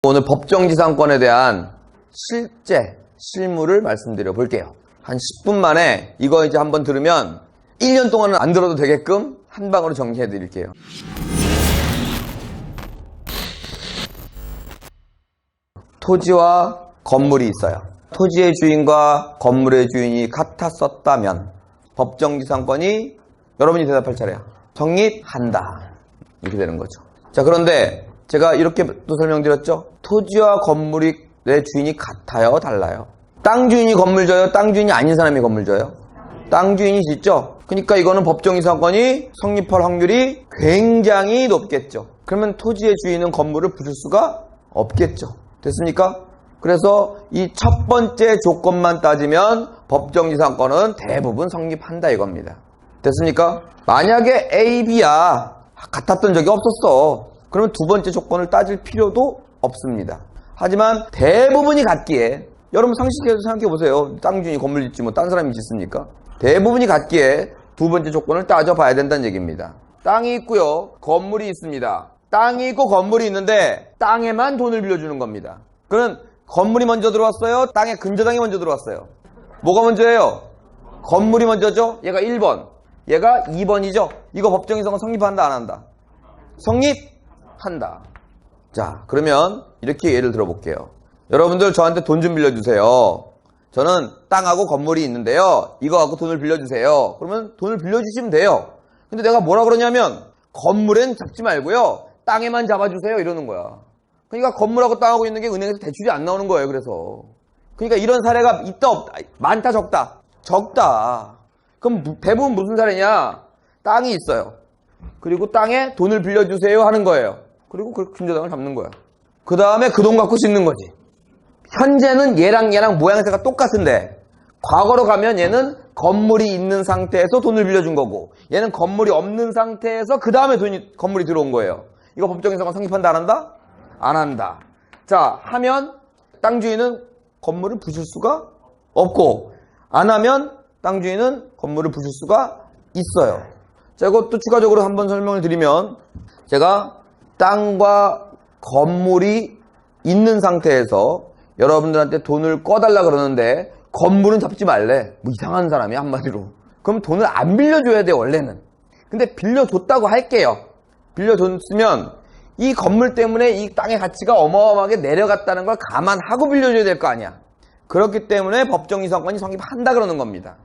오늘 법정지상권에 대한 실물을 말씀드려 볼게요. 한 10분 만에 이거 이제 한번 들으면 1년 동안은 안 들어도 되게끔 한 방으로 정리해 드릴게요. 토지와 건물이 있어요. 토지의 주인과 건물의 주인이 같았었다면 법정지상권이 여러분이 대답할 차례야. 성립한다. 이렇게 되는 거죠. 자, 그런데 제가 이렇게 또 설명드렸죠. 토지와 건물의 주인이 같아요? 달라요? 땅 주인이 건물 줘요? 땅 주인이 아닌 사람이 건물 줘요? 땅 주인이 짓죠? 그러니까 이거는 법정지상권이 성립할 확률이 굉장히 높겠죠. 그러면 토지의 주인은 건물을 부술 수가 없겠죠. 됐습니까? 그래서 이 첫 번째 조건만 따지면 법정지상권은 대부분 성립한다 이겁니다. 됐습니까? 만약에 A, B야 같았던 적이 없었어. 그러면 두 번째 조건을 따질 필요도 없습니다. 하지만 대부분이 같기에 여러분 상식에서 생각해 보세요. 땅 주인이 건물 짓지 뭐 딴 사람이 짓습니까? 대부분이 같기에 두 번째 조건을 따져봐야 된다는 얘기입니다. 땅이 있고요. 건물이 있습니다. 땅이 있고 건물이 있는데 땅에만 돈을 빌려주는 겁니다. 그럼 건물이 먼저 들어왔어요? 땅의 근저당이 먼저 들어왔어요? 뭐가 먼저예요? 건물이 먼저죠? 얘가 1번. 얘가 2번이죠? 이거 법정지상권 성립한다 안 한다? 성립한다. 자, 그러면 이렇게 예를 들어볼게요. 여러분들 저한테 돈 좀 빌려주세요. 저는 땅하고 건물이 있는데요. 이거 갖고 돈을 빌려주세요. 그러면 돈을 빌려주시면 돼요. 근데 내가 뭐라 그러냐면 건물엔 잡지 말고요. 땅에만 잡아주세요. 이러는 거야. 그러니까 건물하고 땅하고 있는 게 은행에서 대출이 안 나오는 거예요. 그래서. 그러니까 이런 사례가 있다 없다. 많다 적다. 적다. 그럼 대부분 무슨 사례냐? 땅이 있어요. 그리고 땅에 돈을 빌려주세요 하는 거예요. 그리고 그 근저당을 잡는 거야. 그 다음에 그 돈 갖고 짓는 거지. 현재는 얘랑 모양새가 똑같은데 과거로 가면 얘는 건물이 있는 상태에서 돈을 빌려준 거고 얘는 건물이 없는 상태에서 그 다음에 건물이 들어온 거예요. 이거 법정지상권 성립한다 안 한다? 안 한다. 자, 하면 땅 주인은 건물을 부술 수가 없고 안 하면 땅 주인은 건물을 부술 수가 있어요. 자, 이것도 추가적으로 한번 설명을 드리면 제가 땅과 건물이 있는 상태에서 여러분들한테 돈을 꺼달라 그러는데 건물은 잡지 말래. 뭐 이상한 사람이야 한마디로. 그럼 돈을 안 빌려줘야 돼 원래는. 근데 빌려줬다고 할게요. 빌려줬으면 이 건물 때문에 이 땅의 가치가 어마어마하게 내려갔다는 걸 감안하고 빌려줘야 될 거 아니야. 그렇기 때문에 법정지상권이 성립한다 그러는 겁니다.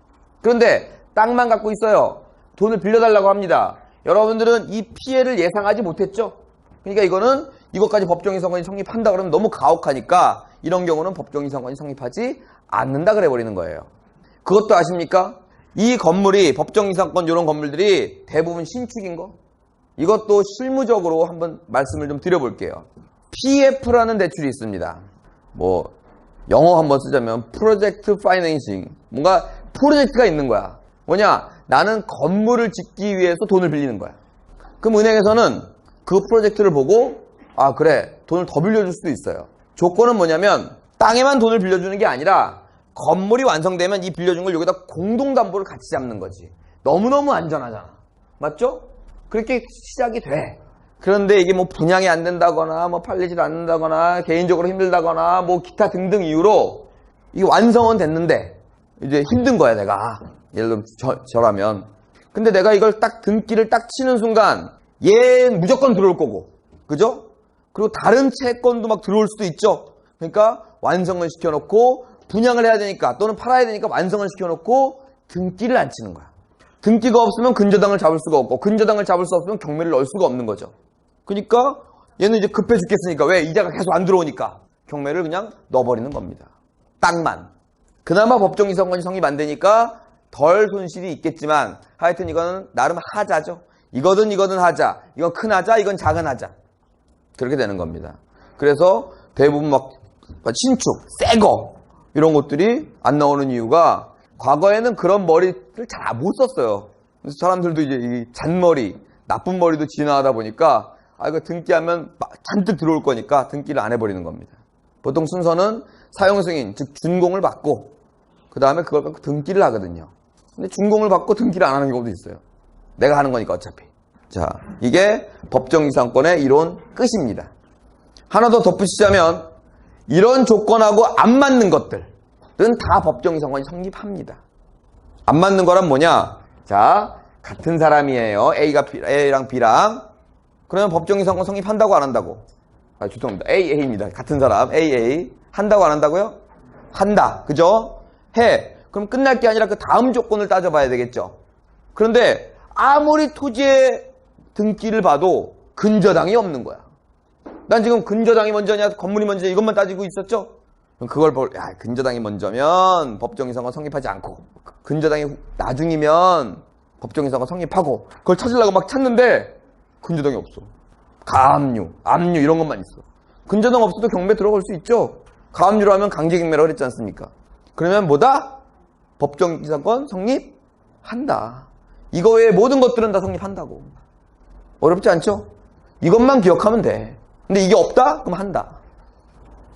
그런데 땅만 갖고 있어요. 돈을 빌려달라고 합니다. 여러분들은 이 피해를 예상하지 못했죠? 그러니까 이거는 이것까지 법정지상권이 성립한다 그러면 너무 가혹하니까 이런 경우는 법정지상권이 성립하지 않는다 그래버리는 거예요. 그것도 아십니까? 이 건물이 법정지상권 이런 건물들이 대부분 신축인 거? 이것도 실무적으로 한번 말씀을 좀 드려볼게요. PF라는 대출이 있습니다. 뭐 영어 한번 쓰자면 프로젝트 파이낸싱. 뭔가 프로젝트가 있는 거야. 뭐냐? 나는 건물을 짓기 위해서 돈을 빌리는 거야. 그럼 은행에서는 그 프로젝트를 보고 아 그래 돈을 더 빌려줄 수도 있어요. 조건은 뭐냐면 땅에만 돈을 빌려주는 게 아니라 건물이 완성되면 이 빌려준 걸 여기다 공동담보를 같이 잡는 거지. 너무너무 안전하잖아. 맞죠? 그렇게 시작이 돼. 그런데 이게 뭐 분양이 안 된다거나 뭐 팔리질 않는다거나 개인적으로 힘들다거나 뭐 기타 등등 이유로 이게 완성은 됐는데 이제 힘든 거야 내가. 예를 들면 저라면. 근데 내가 이걸 딱 등기를 딱 치는 순간 얘는 무조건 들어올 거고. 그죠? 그리고 다른 채권도 막 들어올 수도 있죠. 그러니까 완성을 시켜놓고 분양을 해야 되니까 또는 팔아야 되니까 완성을 시켜놓고 등기를 안 치는 거야. 등기가 없으면 근저당을 잡을 수가 없고 근저당을 잡을 수 없으면 경매를 넣을 수가 없는 거죠. 그러니까 얘는 이제 급해 죽겠으니까 왜? 이자가 계속 안 들어오니까 경매를 그냥 넣어버리는 겁니다. 땅만. 그나마 법정지상권이 성립 안 되니까 덜 손실이 있겠지만 하여튼 이거는 나름 하자죠. 이거든 하자. 이건 큰 하자, 이건 작은 하자. 그렇게 되는 겁니다. 그래서 대부분 막 신축, 새 거 이런 것들이 안 나오는 이유가 과거에는 그런 머리를 잘 못 썼어요. 그래서 사람들도 이제 이 잔머리, 나쁜 머리도 진화하다 보니까 아 이거 등기하면 잔뜩 들어올 거니까 등기를 안 해버리는 겁니다. 보통 순서는 사용승인, 즉 준공을 받고 그 다음에 그걸 갖고 등기를 하거든요. 근데 준공을 받고 등기를 안 하는 경우도 있어요. 내가 하는 거니까 어차피. 자, 이게 법정지상권의 이론 끝입니다. 하나 더 덧붙이자면 이런 조건하고 안 맞는 것들은 다 법정이성건이 성립합니다. 안 맞는 거란 뭐냐? 자, 같은 사람이에요. A랑 B랑. 그러면 법정이성건 성립한다고 안 한다고? 죄송합니다. A입니다. 같은 사람 AA 한다고 안 한다고요? 한다. 그죠? 해. 그럼 끝날 게 아니라 그 다음 조건을 따져봐야 되겠죠. 그런데 아무리 토지의 등기를 봐도 근저당이 없는 거야. 난 지금 근저당이 먼저냐 건물이 먼저냐 이것만 따지고 있었죠? 그럼 그걸 근저당이 먼저면 법정이성건 성립하지 않고 근저당이 나중이면 법정이성건 성립하고 그걸 찾으려고 막 찾는데 근저당이 없어. 가압류, 압류 이런 것만 있어. 근저당 없어도 경매 들어갈 수 있죠. 가압류로 하면 강제경매라고 그랬지 않습니까? 그러면 뭐다? 법정이성건 성립한다. 이거 외에 모든 것들은 다 성립한다고. 어렵지 않죠? 이것만 기억하면 돼. 근데 이게 없다? 그럼 한다.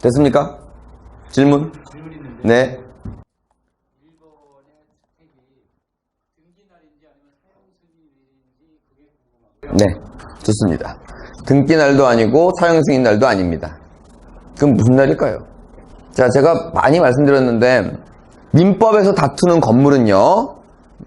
됐습니까? 질문? 질문 있는데. 네. 1번의 주택이 등기날인지 아니면 사용승인일인지 그게 궁금합니다. 네. 좋습니다. 등기날도 아니고 사용승인날도 아닙니다. 그럼 무슨 날일까요? 자, 제가 많이 말씀드렸는데 민법에서 다투는 건물은요.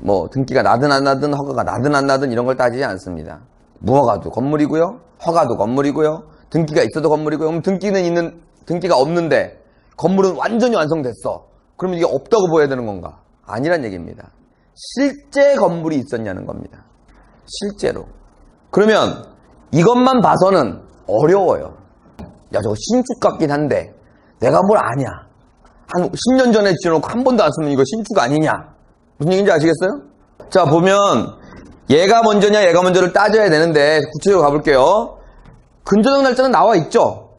뭐 등기가 나든 안 나든 허가가 나든 안 나든 이런 걸 따지지 않습니다. 무허가도 건물이고요. 허가도 건물이고요. 등기가 있어도 건물이고요. 그럼 등기가 없는데 건물은 완전히 완성됐어. 그러면 이게 없다고 보여야 되는 건가? 아니란 얘기입니다. 실제 건물이 있었냐는 겁니다. 실제로. 그러면 이것만 봐서는 어려워요. 야, 저거 신축 같긴 한데 내가 뭘 아냐? 한 10년 전에 지어놓고 한 번도 안 쓰면 이거 신축 아니냐? 무슨 얘기인지 아시겠어요? 자, 보면 얘가 먼저냐 얘가 먼저를 따져야 되는데 구체적으로 가볼게요. 근저당 날짜는 나와 있죠?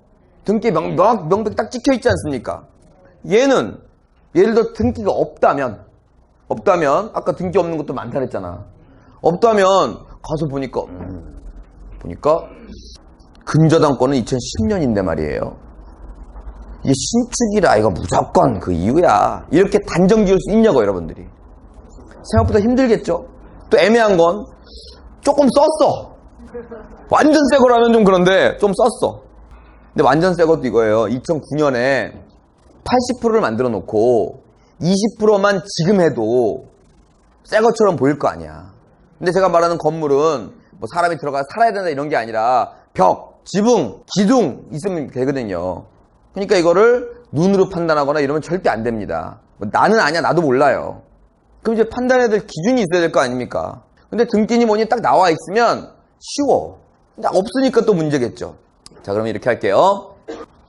등기 명백 딱 찍혀 있지 않습니까? 얘는 예를 들어 등기가 없다면 아까 등기 없는 것도 많다 그랬잖아. 없다면 가서 보니까 근저당권은 2010년인데 말이에요. 이게 신축이라 이거 무조건 그 이유야. 이렇게 단정 지을 수 있냐고 여러분들이. 생각보다 힘들겠죠? 또 애매한 건 조금 썼어. 완전 새 거라면 좀 그런데 좀 썼어. 근데 완전 새 것도 이거예요. 2009년에 80%를 만들어 놓고 20%만 지금 해도 새 것처럼 보일 거 아니야. 근데 제가 말하는 건물은 뭐 사람이 들어가 살아야 된다 이런 게 아니라 벽, 지붕, 기둥 있으면 되거든요. 그러니까 이거를 눈으로 판단하거나 이러면 절대 안 됩니다. 나는 아니야, 나도 몰라요. 그럼 이제 판단해야 될 기준이 있어야 될 거 아닙니까? 근데 등기니 뭐니 딱 나와 있으면 쉬워. 근데 없으니까 또 문제겠죠. 자, 그럼 이렇게 할게요.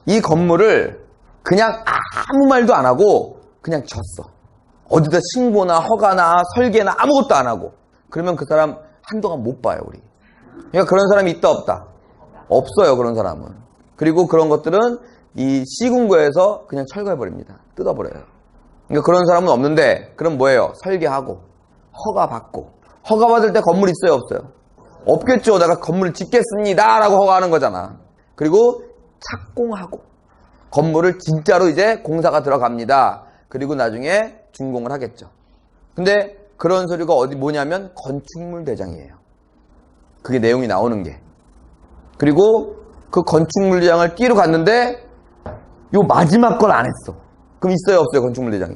이 건물을 그냥 아무 말도 안 하고 그냥 졌어. 어디다 신고나 허가나 설계나 아무것도 안 하고. 그러면 그 사람 한동안 못 봐요, 우리. 그러니까 그런 사람이 있다 없다? 없어요, 그런 사람은. 그리고 그런 것들은 이 시군구에서 그냥 철거해버립니다. 뜯어버려요. 그러니까 그런 사람은 없는데, 그럼 뭐예요? 설계하고, 허가 받고. 허가 받을 때 건물 있어요, 없어요? 없겠죠. 내가 건물을 짓겠습니다. 라고 허가하는 거잖아. 그리고 착공하고, 건물을 진짜로 이제 공사가 들어갑니다. 그리고 나중에 준공을 하겠죠. 근데 그런 서류가 뭐냐면 건축물 대장이에요. 그게 내용이 나오는 게. 그리고 그 건축물 대장을 띄러 갔는데 요 마지막 걸 안 했어. 그럼 있어요, 없어요? 건축물 대장이?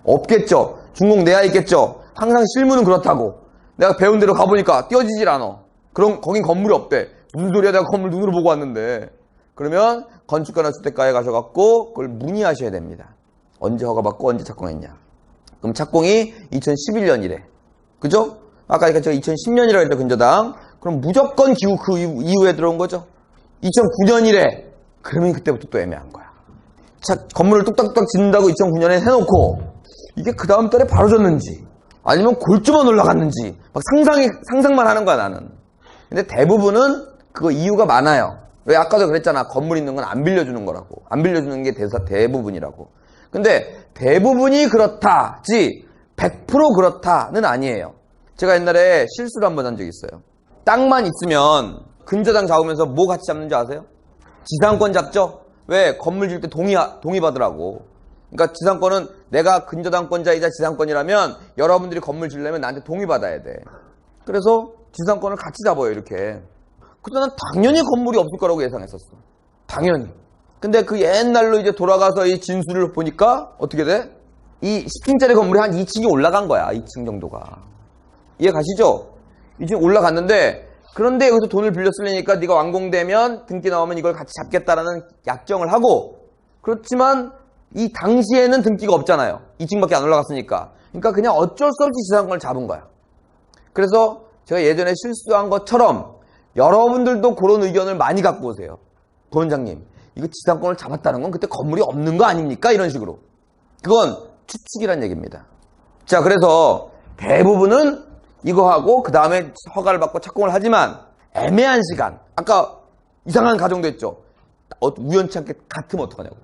없겠죠. 준공 내야 있겠죠. 항상 실무는 그렇다고. 내가 배운 대로 가보니까 띄어지질 않아. 그럼 거긴 건물이 없대. 무슨 소리야, 내가 건물 눈으로 보고 왔는데. 그러면 건축가나 주택가에 가셔갖고 그걸 문의하셔야 됩니다. 언제 허가받고 언제 착공했냐. 그럼 착공이 2011년이래. 그죠? 아까 제가 2010년이라고 했죠, 근저당. 그럼 무조건 기후 그 이후에 들어온 거죠. 2009년이래. 그러면 그때부터 또 애매한 거야. 자, 건물을 뚝딱뚝딱 짓는다고 2009년에 해놓고 이게 그 다음 달에 바로 졌는지 아니면 골조만 올라갔는지 막 상상만 하는 거야, 나는. 근데 대부분은 그거 이유가 많아요. 왜 아까도 그랬잖아. 건물 있는 건 안 빌려주는 거라고. 안 빌려주는 게 대부분이라고. 근데 대부분이 그렇다지 100% 그렇다는 아니에요. 제가 옛날에 실수를 한번 한 적이 있어요. 땅만 있으면 근저당 잡으면서 뭐 같이 잡는지 아세요? 지상권 잡죠? 왜? 건물 질 때 동의 받으라고. 그러니까 지상권은 내가 근저당권자이자 지상권이라면 여러분들이 건물 지려면 나한테 동의 받아야 돼. 그래서 지상권을 같이 잡아요, 이렇게. 근데 난 당연히 건물이 없을 거라고 예상했었어. 당연히. 근데 그 옛날로 이제 돌아가서 이 진수를 보니까 어떻게 돼? 이 10층짜리 건물이 한 2층이 올라간 거야. 2층 정도가. 이해 가시죠? 2층 올라갔는데 그런데 여기서 돈을 빌려 쓰려니까 네가 완공되면 등기 나오면 이걸 같이 잡겠다라는 약정을 하고 그렇지만 이 당시에는 등기가 없잖아요. 2층밖에 안 올라갔으니까. 그러니까 그냥 어쩔 수 없이 지상권을 잡은 거야. 그래서 제가 예전에 실수한 것처럼 여러분들도 그런 의견을 많이 갖고 오세요. 도원장님, 이거 지상권을 잡았다는 건 그때 건물이 없는 거 아닙니까? 이런 식으로. 그건 추측이란 얘기입니다. 자, 그래서 대부분은 이거 하고 그 다음에 허가를 받고 착공을 하지만 애매한 시간, 아까 이상한 가정도 했죠. 우연치 않게 같으면 어떡하냐고.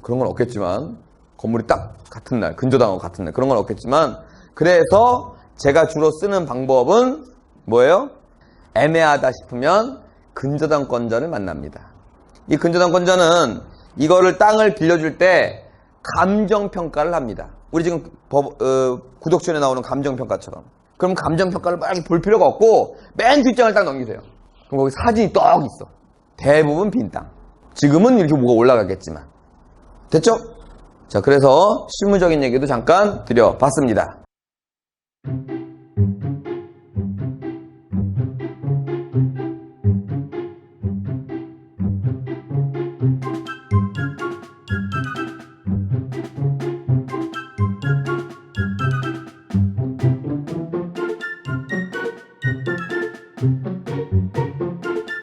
그런 건 없겠지만 건물이 딱 같은 날, 근저당하고 같은 날 그런 건 없겠지만 그래서 제가 주로 쓰는 방법은 뭐예요? 애매하다 싶으면 근저당권자를 만납니다. 이 근저당권자는 이거를 땅을 빌려줄 때 감정평가를 합니다. 우리 지금 구독전에 나오는 감정평가처럼. 그럼 감정평가를 막 볼 필요가 없고 맨 뒷장을 딱 넘기세요. 그럼 거기 사진이 떡 있어. 대부분 빈 땅. 지금은 이렇게 뭐가 올라가겠지만. 됐죠? 자, 그래서 실무적인 얘기도 잠깐 드려봤습니다.